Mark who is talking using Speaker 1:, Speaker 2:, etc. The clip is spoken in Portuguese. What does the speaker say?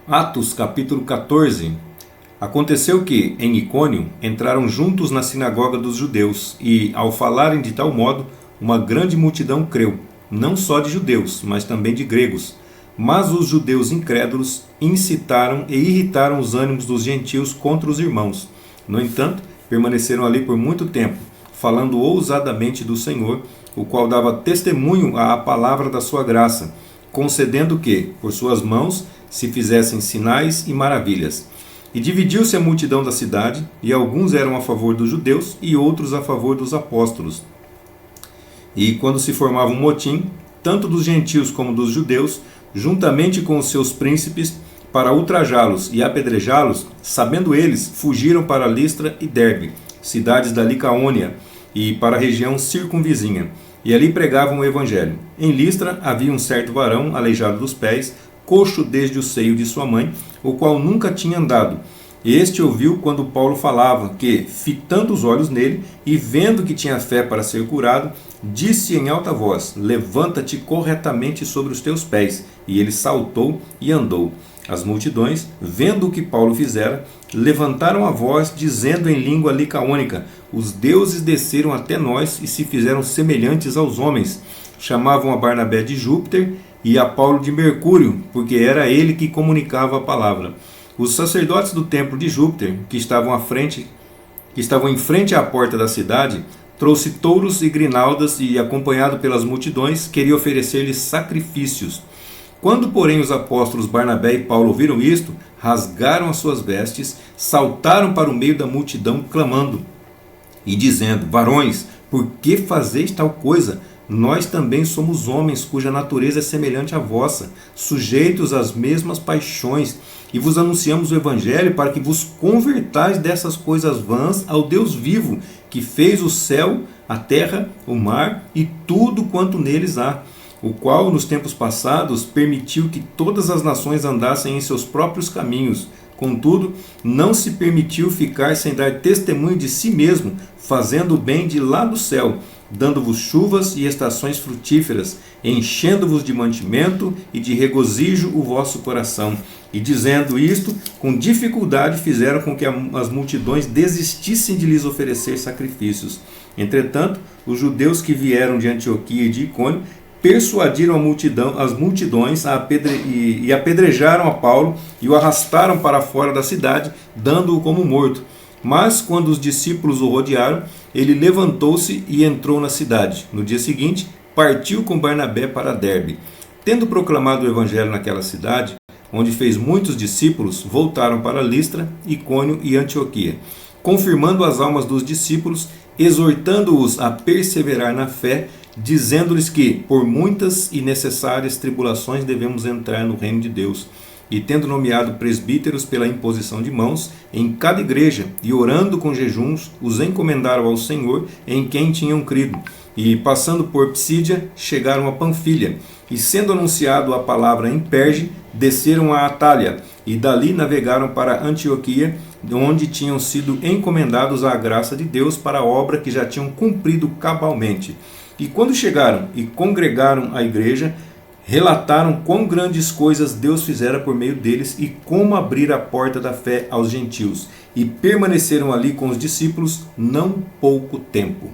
Speaker 1: Atos capítulo 14. Aconteceu que, em Icônio, entraram juntos na sinagoga dos judeus, e, ao falarem de tal modo, uma grande multidão creu, não só de judeus, mas também de gregos. Mas os judeus incrédulos incitaram e irritaram os ânimos dos gentios contra os irmãos. No entanto, permaneceram ali por muito tempo, falando ousadamente do Senhor, o qual dava testemunho à palavra da sua graça, concedendo que, por suas mãos, se fizessem sinais e maravilhas. E dividiu-se a multidão da cidade, e alguns eram a favor dos judeus e outros a favor dos apóstolos. E quando se formava um motim, tanto dos gentios como dos judeus, juntamente com os seus príncipes, para ultrajá-los e apedrejá-los, sabendo eles, fugiram para Listra e Derbe, cidades da Licaônia, e para a região circunvizinha, e ali pregavam o evangelho. Em Listra havia um certo varão, aleijado dos pés, coxo desde o seio de sua mãe, o qual nunca tinha andado. Este ouviu quando Paulo falava, que, fitando os olhos nele, e vendo que tinha fé para ser curado, disse em alta voz: levanta-te corretamente sobre os teus pés. E ele saltou e andou. As multidões, vendo o que Paulo fizera, levantaram a voz, dizendo em língua licaônica: os deuses desceram até nós e se fizeram semelhantes aos homens. Chamavam a Barnabé de Júpiter e a Paulo de Mercúrio, porque era ele que comunicava a palavra. Os sacerdotes do templo de Júpiter, que estavam em frente à porta da cidade, trouxe touros e grinaldas e, acompanhado pelas multidões, queria oferecer-lhes sacrifícios. Quando, porém, os apóstolos Barnabé e Paulo ouviram isto, rasgaram as suas vestes, saltaram para o meio da multidão, clamando e dizendo: varões, por que fazeis tal coisa? Nós também somos homens cuja natureza é semelhante à vossa, sujeitos às mesmas paixões, e vos anunciamos o Evangelho para que vos convertais dessas coisas vãs ao Deus vivo, que fez o céu, a terra, o mar e tudo quanto neles há, o qual nos tempos passados permitiu que todas as nações andassem em seus próprios caminhos. Contudo, não se permitiu ficar sem dar testemunho de si mesmo, fazendo o bem de lá do céu, dando-vos chuvas e estações frutíferas, enchendo-vos de mantimento e de regozijo o vosso coração. E dizendo isto, com dificuldade fizeram com que as multidões desistissem de lhes oferecer sacrifícios. Entretanto, os judeus que vieram de Antioquia e de Icônio persuadiram as multidões e apedrejaram a Paulo e o arrastaram para fora da cidade, dando-o como morto. Mas, quando os discípulos o rodearam, ele levantou-se e entrou na cidade. No dia seguinte, partiu com Barnabé para Derbe. Tendo proclamado o evangelho naquela cidade, onde fez muitos discípulos, voltaram para Listra, Icônio e Antioquia, confirmando as almas dos discípulos, exortando-os a perseverar na fé, dizendo-lhes que, por muitas e necessárias tribulações, devemos entrar no reino de Deus. E tendo nomeado presbíteros pela imposição de mãos em cada igreja, e orando com jejuns, os encomendaram ao Senhor, em quem tinham crido. E, passando por Psídia, chegaram a Panfilha, e sendo anunciado a palavra em Perge, desceram a Atália, e dali navegaram para Antioquia, onde tinham sido encomendados à graça de Deus para a obra que já tinham cumprido cabalmente. E quando chegaram e congregaram a igreja, relataram quão grandes coisas Deus fizera por meio deles e como abrir a porta da fé aos gentios. E permaneceram ali com os discípulos não pouco tempo.